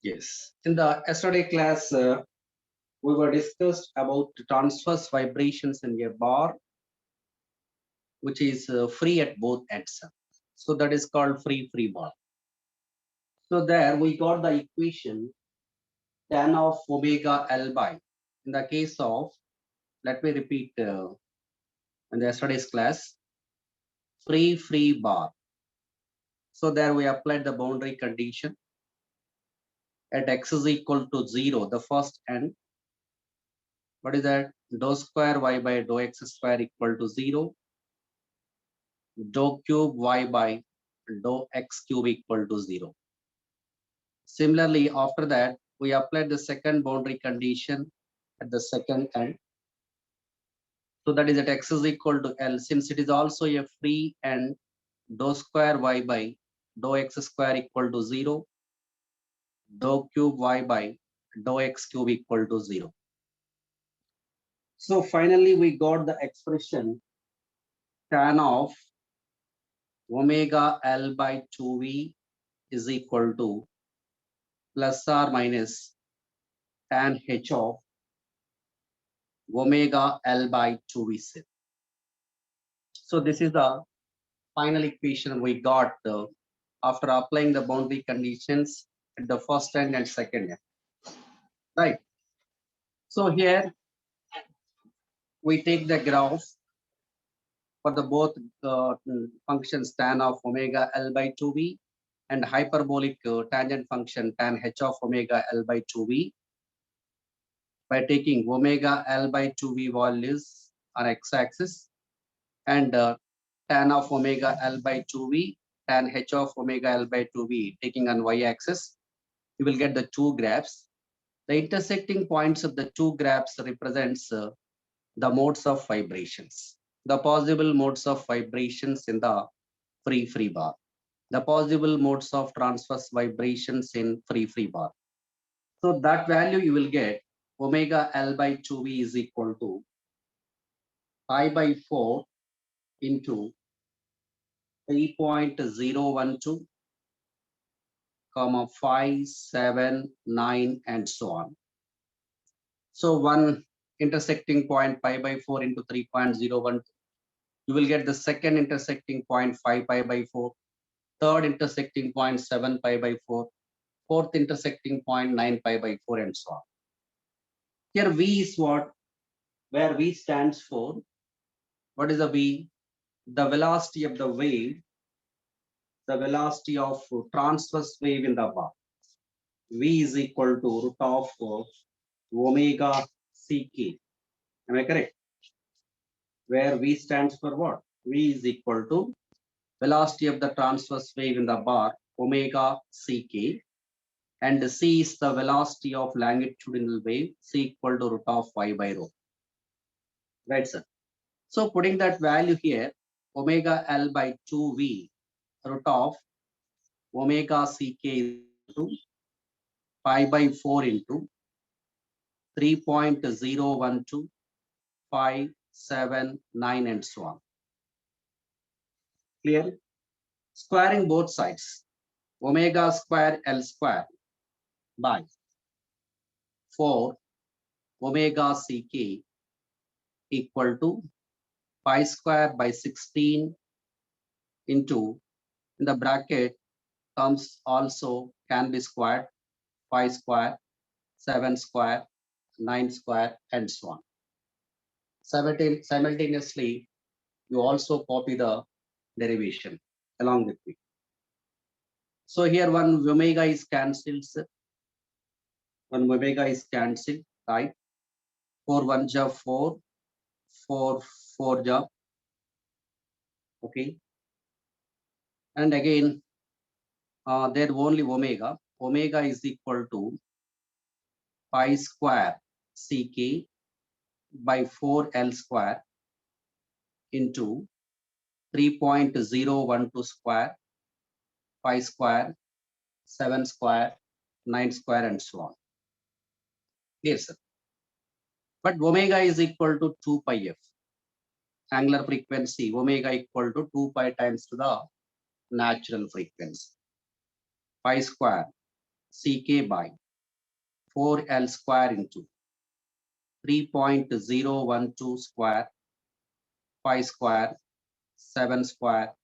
Yes. In the yesterday class, we were discussed about transverse vibrations in a bar, which is free at both ends. So that is called free bar. So there we got the equation tan of omega L by. In the case of, let me repeat in the yesterday's class, free bar. So there we applied the boundary condition at x is equal to 0, the first end. What is that? Dou square y by dou x square equal to 0. Dou cube y by dou x cube equal to 0. Similarly, after that, we applied the second boundary condition at the second end. So that is that x is equal to L. Since it is also a free end, dou square y by dou x square equal to 0. Dou cube y by dou x cube equal to 0. So finally, we got the expression tan of omega L by 2v is equal to plus or minus tan h of omega L by 2v. So this is the final equation we got after applying the boundary conditions at the first end and second end. Right. So here we take the graph for the both functions tan of omega L by 2v and hyperbolic tangent function tan h of omega L by 2v by taking omega L by 2v values on x-axis and tan of omega L by 2v, tan h of omega L by 2v taking on y-axis. You will get the two graphs. The intersecting points of the two graphs represents the modes of vibrations, the possible modes of vibrations in the free bar, the possible modes of transverse vibrations in free bar. So that value you will get omega L by 2v is equal to pi by 4 into 3.012, 5, 7, 9, and so on. So one intersecting point pi by 4 into 3.012. You will get the second intersecting point 5 pi by 4, third intersecting point 7 pi by 4, fourth intersecting point 9 pi by 4, and so on. Here V is what? Where V stands for, what is the V? The velocity of the wave, the velocity of transverse wave in the bar. V is equal to root of omega ck. Am I correct? Where V stands for what? V is equal to velocity of the transverse wave in the bar, omega ck, and c is the velocity of longitudinal wave, c equal to root of y by rho. Right, sir? So putting that value here, omega L by 2v root of omega ck is equal to pi by 4 into 3.012, 5, 7, 9, and so on. Clear? Squaring both sides, omega square L square by 4 omega ck equal to pi square by 16 into, in the bracket comes also can be squared, 5 square, 7 square, 9 square, and so on. Simultaneously, you also copy the derivation along with me. So here one omega is cancelled, one omega is cancelled, right? 4 1 ja 4, 4 4 ja, okay. And again, there only omega. Omega is equal to pi square ck by 4 L square into 3.012 square, pi square, 7 square, 9 square, and so on. Yes, sir. But omega is equal to 2 pi f. Angular frequency, omega equal to 2 pi times to the natural frequency. Pi square Ck by 4L square into 3.012 square, 5 square, 7 square,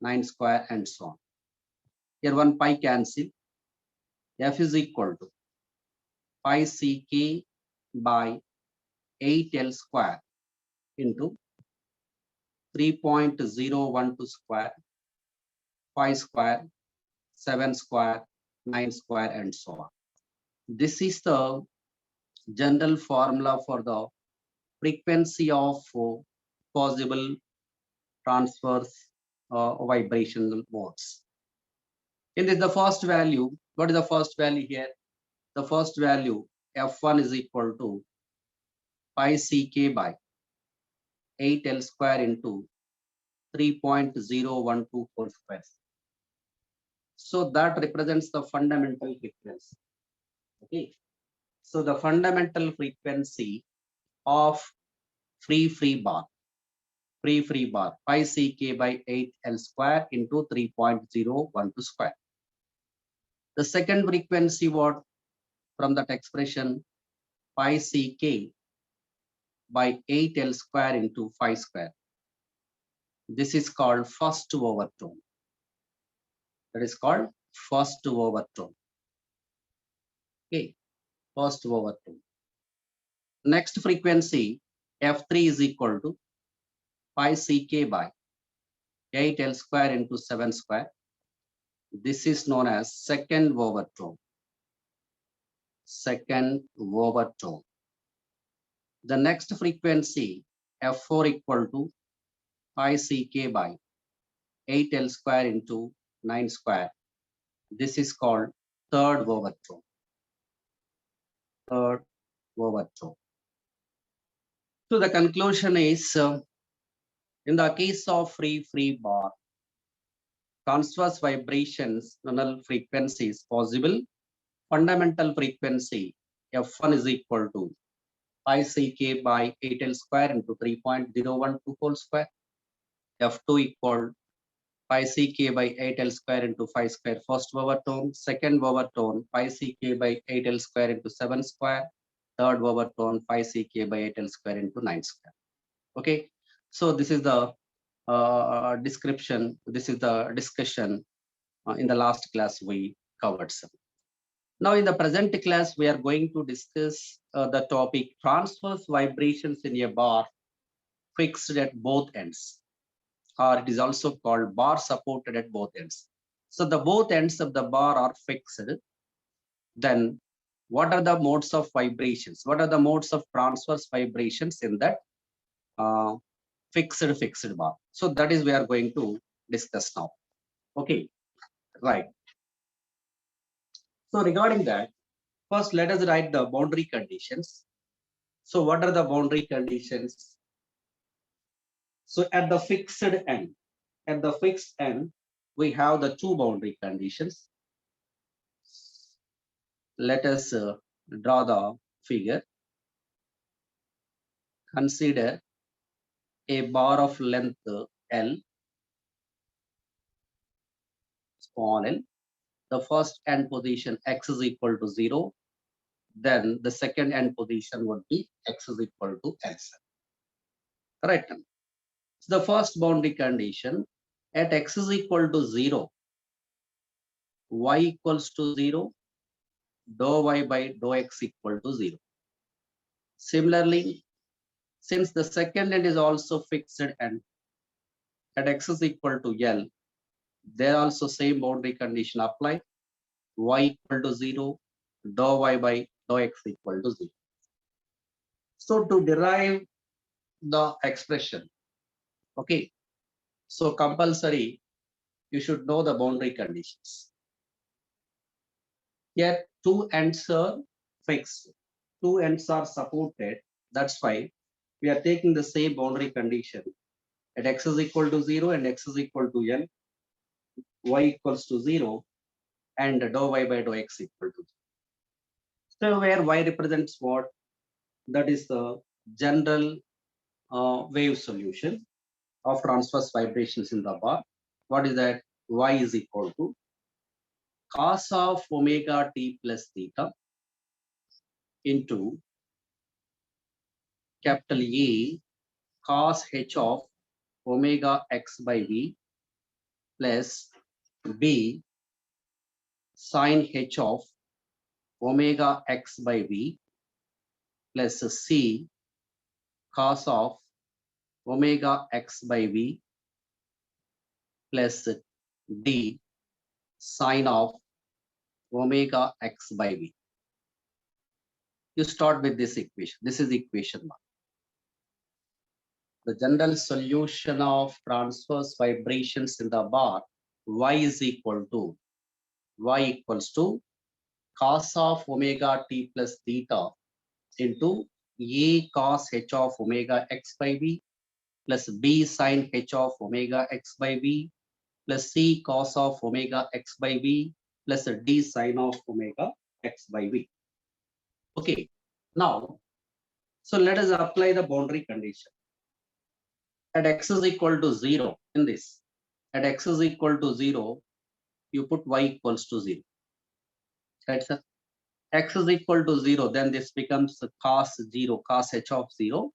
9 square, and so on. Here one pi cancel. F is equal to pi Ck by 8L square into 3.012 square, 5 square, 7 square, 9 square, and so on. This is the general formula for the frequency of possible transverse vibrational modes. In this, the first value, what is the first value here? The first value, F1 is equal to pi Ck by 8L square into 3.012 whole square. So that represents the fundamental frequency. Okay. So the fundamental frequency of free bar pi Ck by 8L square into 3.012 square. The second frequency what from that expression pi Ck by 8L square into 5 square. This is called first overtone. That is called first overtone. Okay, first overtone. Next frequency F3 is equal to pi Ck by 8L square into 7 square. This is known as second overtone. Second overtone. The next frequency F4 equal to pi Ck by 8L square into 9 square. This is called third overtone. Third overtone. So the conclusion is in the case of free bar, transverse vibrations, null frequency is possible. Fundamental frequency F1 is equal to pi Ck by 8L square into 3.012 whole square. F2 equal pi Ck by 8L square into 5 square first overtone. Second overtone pi Ck by 8L square into 7 square. Third overtone pi Ck by 8L square into 9 square. Okay. So this is the description. This is the discussion in the last class we covered some. Now in the present class, we are going to discuss the topic transverse vibrations in a bar fixed at both ends, or it is also called bar supported at both ends. So the both ends of the bar are fixed. Then what are the modes of vibrations? What are the modes of transverse vibrations in that fixed bar? So that is we are going to discuss now. Okay, right. So regarding that, first let us write the boundary conditions. So what are the boundary conditions? So at the fixed end, we have the two boundary conditions. Let us draw the figure. Consider a bar of length L, small l. The first end position x is equal to 0. Then the second end position would be x is equal to x. Correct. So the first boundary condition at x is equal to 0, y equals to 0, dou y by dou x equal to 0. Similarly, since the second end is also fixed end at x is equal to L, there also same boundary condition apply, y equal to 0, dou y by dou x equal to 0. So to derive the expression, okay, so compulsory you should know the boundary conditions. Here two ends are fixed, two ends are supported. That's why we are taking the same boundary condition at x is equal to 0 and x is equal to L, y equals to 0, and dou y by dou x equal to 0. So where y represents what? That is the general wave solution of transverse vibrations in the bar. What is that? Y is equal to cos of omega t plus theta into capital A cos h of omega x by v plus B sin h of omega x by v plus C cos of omega x by v plus D sin of omega x by v. You start with this equation. This is equation 1. The general solution of transverse vibrations in the bar y is equal to y equals to cos of omega t plus theta into A cos h of omega x by v plus B sin h of omega x by v plus C cos of omega x by v plus D sin of omega x by v. Okay, now, so let us apply the boundary condition. At x is equal to 0 in this, at x is equal to 0, you put y equals to 0. Right, sir? X is equal to 0, then this becomes cos 0, cos h of 0.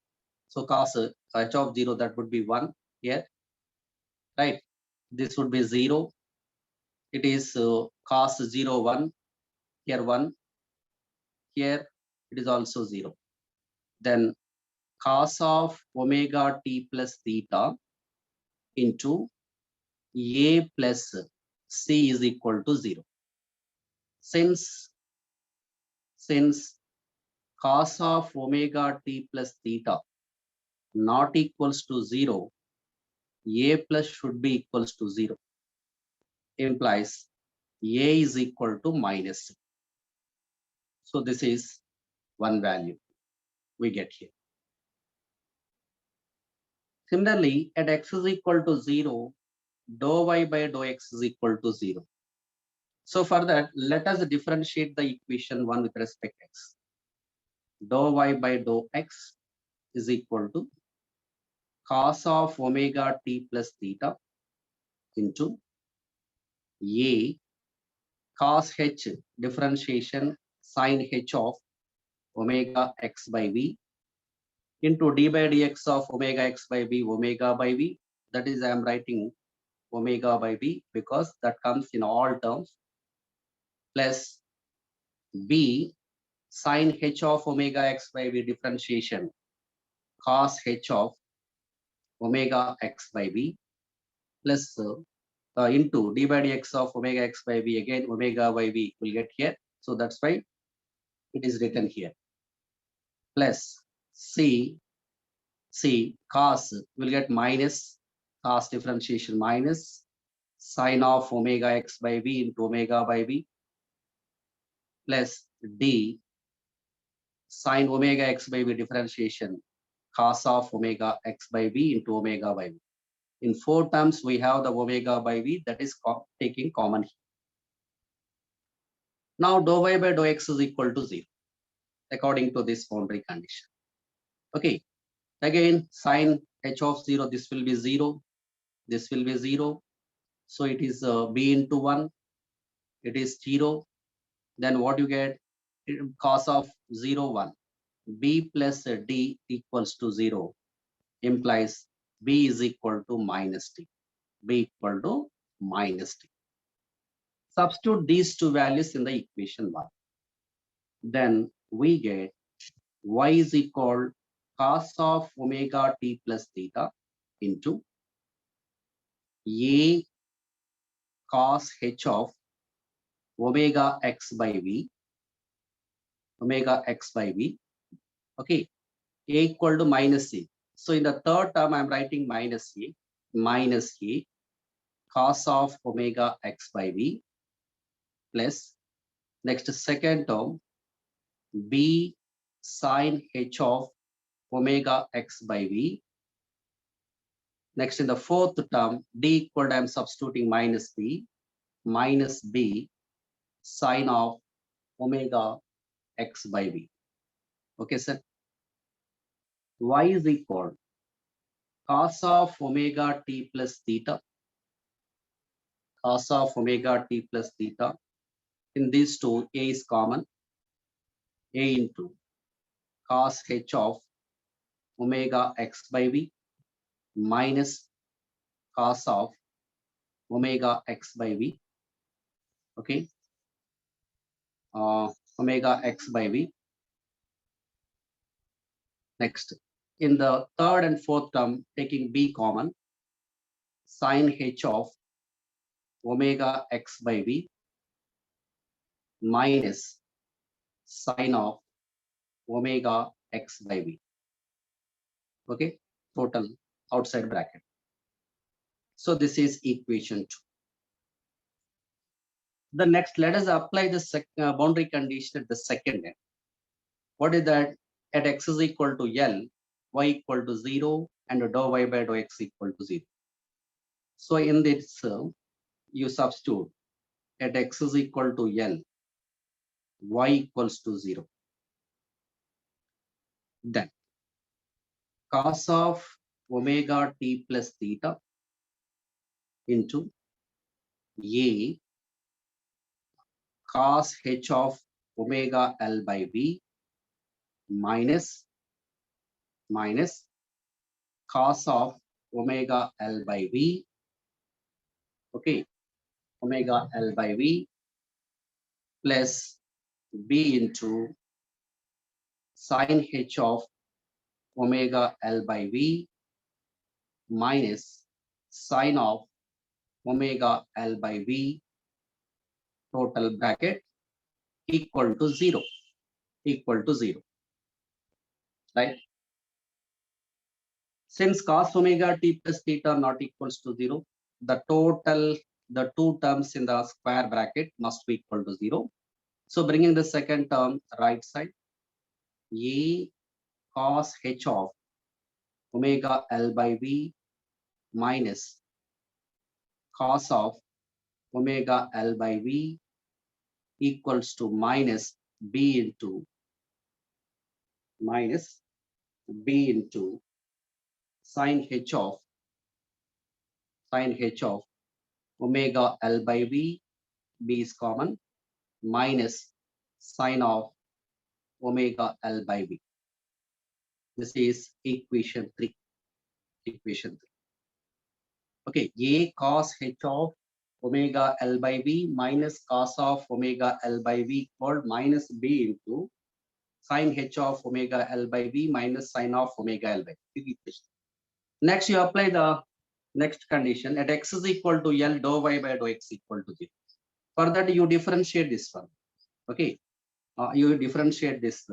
So cos h of 0, that would be 1 here, right? This would be 0. It is cos 0, 1, here 1, here it is also 0. Then cos of omega t plus theta into A plus C is equal to 0. Since cos of omega t plus theta not equals to 0, A plus should be equals to 0. Implies A is equal to minus C. So this is one value we get here. Similarly, at x is equal to 0, dou y by dou x is equal to 0. So for that, let us differentiate the equation 1 with respect to x. Dou y by dou x is equal to cos of omega t plus theta into A cos h differentiation sin h of omega x by v into d by dx of omega x by v, omega by v. That is, I am writing omega by v because that comes in all terms, plus b sin h of omega x by v differentiation cos h of omega x by v plus into d by dx of omega x by v, again omega by v will get here. So that's why it is written here, plus c cos will get minus cos differentiation minus sin of omega x by v into omega by v plus d sin omega x by v differentiation cos of omega x by v into omega by v. In 4 terms, we have the omega by v that is taking common here. Now dou y by dou x is equal to 0 according to this boundary condition. Okay, again sin h of 0, this will be 0, this will be 0. So it is b into 1, it is 0. Then what you get? Cos of 0, 1. B plus D equals to 0 implies B is equal to minus D. B equal to minus D. Substitute these two values in the equation 1. Then we get y is equal cos of omega t plus theta into A cos h of omega x by v, omega x by v. Okay, A equal to minus C. So in the third term, I'm writing minus A cos of omega x by v plus next second term B sin h of omega x by v. Next in the fourth term, D equal to, I'm substituting minus B sin of omega x by v. Okay, sir. Y is equal cos of omega t plus theta, cos of omega t plus theta In these two, A is common. A into cos h of omega x by v minus cos of omega x by v. Okay. Omega x by v. Next, in the third and fourth term, taking b common, sin h of omega x by v minus sin of omega x by v. Okay, total outside bracket. So this is equation 2. The next, let us apply the boundary condition at the second end. What is that? At x is equal to L, y equal to 0, and dou y by dou x equal to 0. So in this, you substitute at x is equal to L, y equals to 0. Then cos of omega t plus theta into A cos h of omega L by v minus cos of omega L by v. Okay, omega L by v plus b into sin h of omega L by v minus sin of omega L by v, total bracket, equal to 0, right? Since cos omega t plus theta not equals to 0, the two terms in the square bracket must be equal to 0. So bringing the second term right side, A cos h of omega L by v minus cos of omega L by v equals to minus b into sin h of omega L by v, b is common, minus sin of omega L by v. This is equation 3. Okay, A cos h of omega L by v minus cos of omega L by v equal minus b into sin h of omega L by v minus sin of omega L by v. Next, you apply the next condition at x is equal to L, dou y by dou x equal to 0. For that, you differentiate this one. Okay, you differentiate this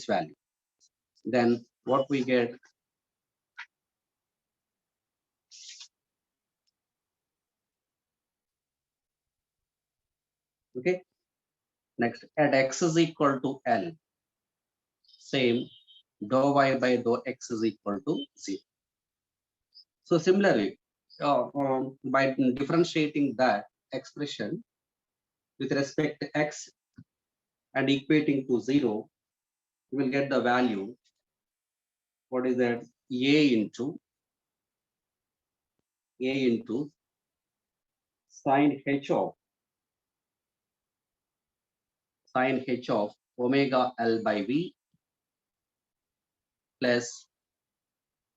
value. Then what we get? Okay. Next, at x is equal to L, same, dou y by dou x is equal to 0. So similarly, by differentiating that expression with respect to x and equating to 0, you will get the value. What is that? A into sin h of omega L by v plus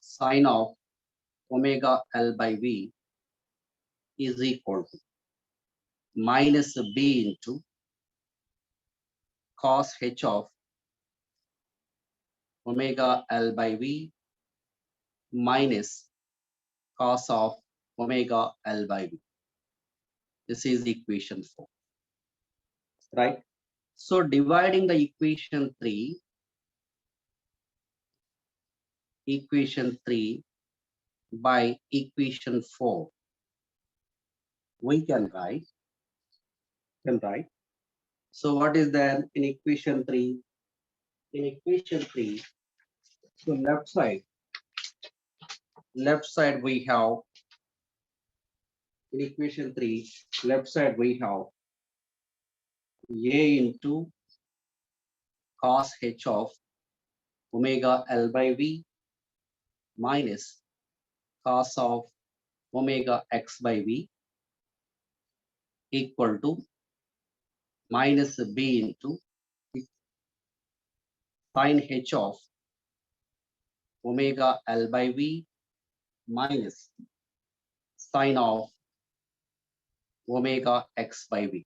sin of omega L by v is equal to minus b into cos h of omega L by v minus cos of omega L by v. This is equation 4, right? So dividing the equation 3 by equation 4, we can write. So what is then in equation 3? In equation 3, so left side we have, in equation 3, left side we have A into cos h of omega L by v minus cos of omega x by v equal to minus b into sine h of omega L by V minus sine of omega x by V.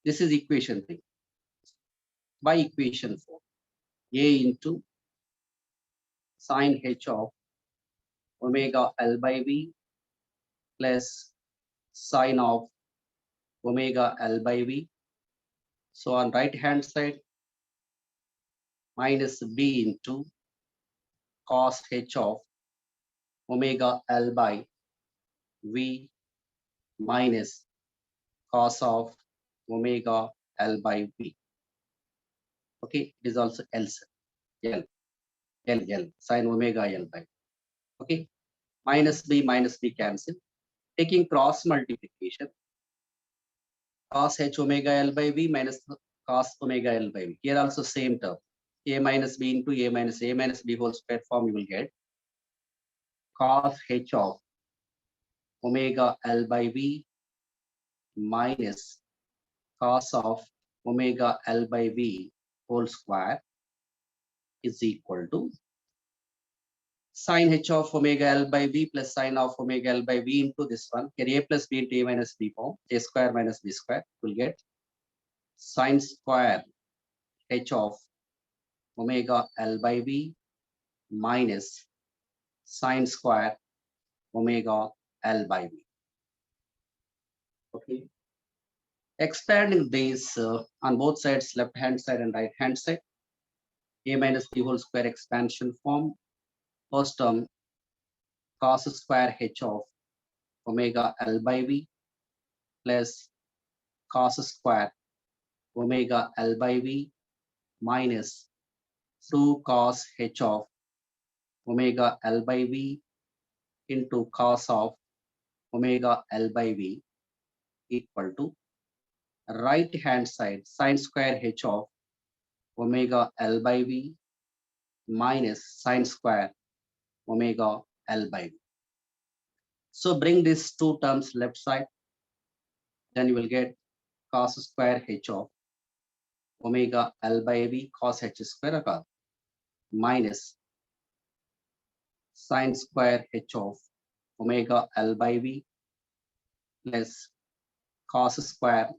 This is equation 3. By equation 4, a into sine h of omega L by V plus sine of omega L by V. So on right hand side, minus b into cos h of omega L by V minus cos of omega L by V. Okay, it is also L, sine omega L by. Okay, minus b cancel. Taking cross multiplication, cos h omega L by V minus cos omega L by V. Here also same term. A minus b into a minus b whole square form you will get cos h of omega L by V minus cos of omega L by V whole square is equal to sine h of omega L by V plus sine of omega L by V into this one. Here a plus b into a minus b form, a square minus b square will get sine square h of omega L by V minus sine square omega L by V. Okay. Expanding this on both sides, left hand side and right hand side, a minus b whole square expansion form. First term cos square h of omega L by V plus cos square omega L by V minus 2 cos h of omega L by V into cos of omega L by V equal to right hand side sine square h of omega L by V minus sine square omega L by V. So bring these two terms left side, then you will get cos square h of omega L by V cos h square minus sine square h of omega L by V plus cos square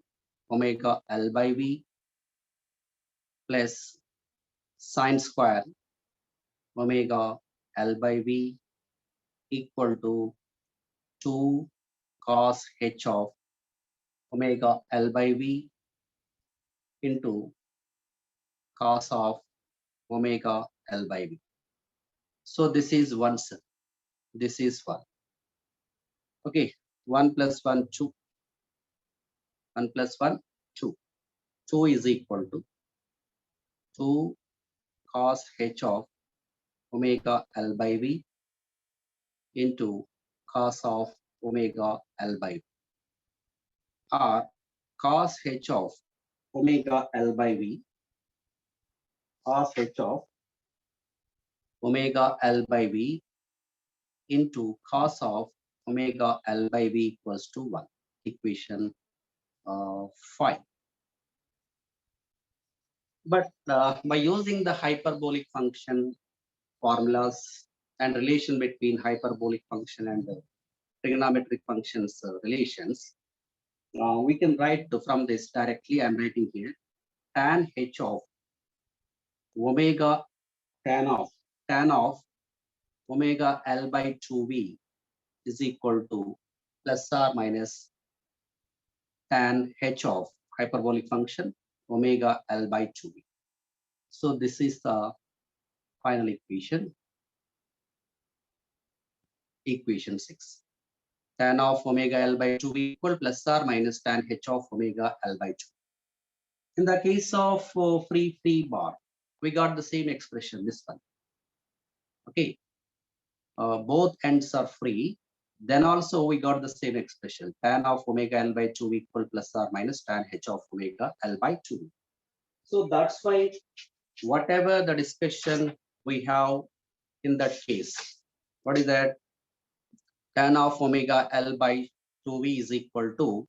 omega L by V plus sine square omega L by V equal to 2 cos h of omega L by V into cos of omega L by V. So this is 1, sir. This is 1. Okay, 1 plus 1, 2. 1 plus 1, 2. 2 is equal to 2 cos h of omega L by V into cos of omega L by V, or cos h of omega L by V, cos h of omega L by V into cos of omega L by V equals to 1. Equation 5. But by using the hyperbolic function formulas and relation between hyperbolic function and trigonometric functions relations, we can write from this directly. I'm writing here tan h of omega tan of omega L by 2v is equal to plus or minus tan h of hyperbolic function omega L by 2v. So this is the final equation, equation 6. Tan of omega L by 2v equal plus or minus tan h of omega L by 2. In the case of free bar, we got the same expression, this one. Okay, both ends are free. Then also we got the same expression, tan of omega L by 2 equal plus or minus tan h of omega L by 2. So that's why whatever the discussion we have in that case, what is that? Tan of omega L by 2v is equal to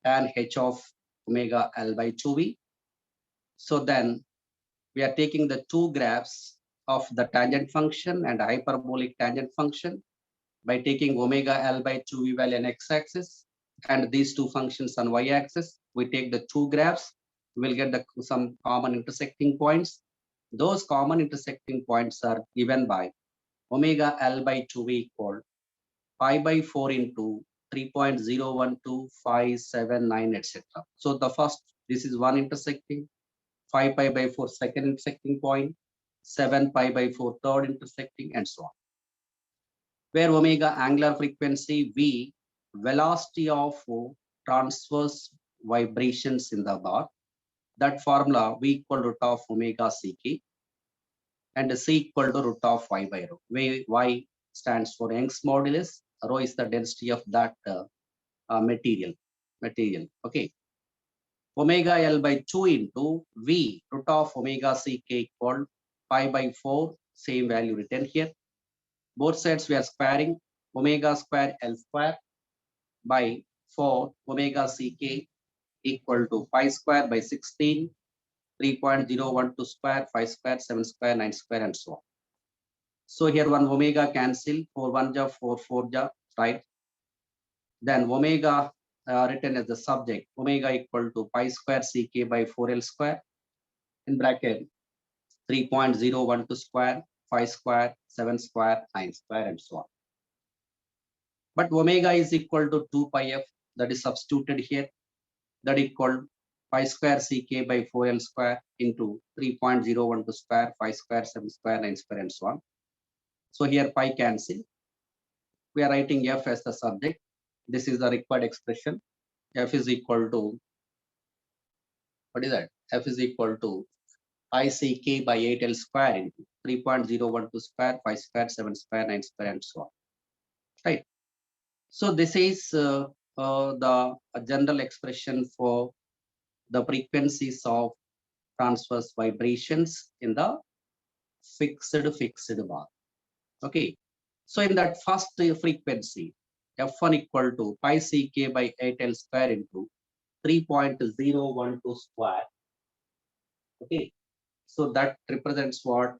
tan h of omega L by 2V. So then we are taking the two graphs of the tangent function and hyperbolic tangent function by taking omega L by 2V value on x-axis and these two functions on y-axis. We take the two graphs, we'll get some common intersecting points. Those common intersecting points are given by omega L by 2V equal pi by 4 into 3.012579, etc. So the first, this is one intersecting, 5 pi by 4 second intersecting point, 7 pi by 4 third intersecting, and so on. Where omega angular frequency, V velocity of transverse vibrations in the bar. That formula V equal root of omega ck and C equal to root of y by rho. Where y stands for Young's modulus, rho is the density of that material. Okay. Omega L by 2 into V root of omega ck equal pi by 4, same value written here. Both sides we are squaring omega square L square by 4 omega ck equal to pi square by 16, 3.012 square, 5 square, 7 square, 9 square, and so on. So here one omega cancel, 4 1 ja, 4 4 ja, right? Then omega written as the subject, omega equal to pi square ck by 4L square in bracket 3.012 square, 5 square, 7 square, 9 square, and so on. But omega is equal to 2 pi f, that is substituted here, that equal pi square ck by 4L square into 3.012 square, 5 square, 7 square, 9 square, and so on. So here pi cancel. We are writing f as the subject. This is the required expression. F is equal to, what is that? F is equal to pi ck by 8L square into 3.012 square, 5 square, 7 square, 9 square, and so on. Right. So this is the general expression for the frequencies of transverse vibrations in the fixed bar. Okay. So in that first frequency, F1 equal to pi ck by 8L square into 3.012 square. Okay. So that represents what?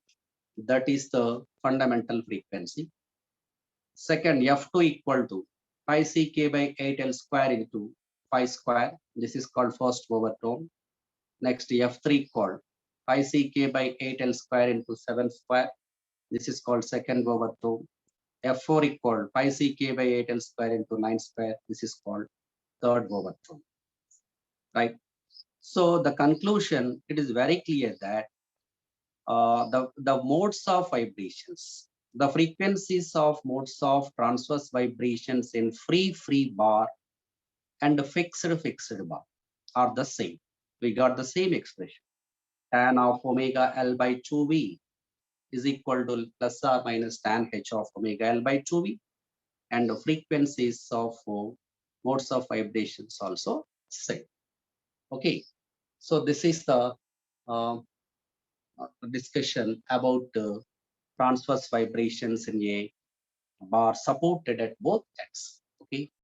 That is the fundamental frequency. Second, F2 equal to pi ck by 8L square into pi square. This is called first overtone. Next, F3 called pi ck by 8L square into 7 square. This is called second overtone. F4 equal pi ck by 8L square into 9 square. This is called third overtone. Right. So the conclusion, it is very clear that the modes of vibrations, the frequencies of modes of transverse vibrations in free bar and fixed bar are the same. We got the same expression. Tan of omega L by 2V is equal to plus or minus tan h of omega L by 2V, and the frequencies of modes of vibrations also same. Okay, so this is the discussion about transverse vibrations in a bar supported at both ends. Okay.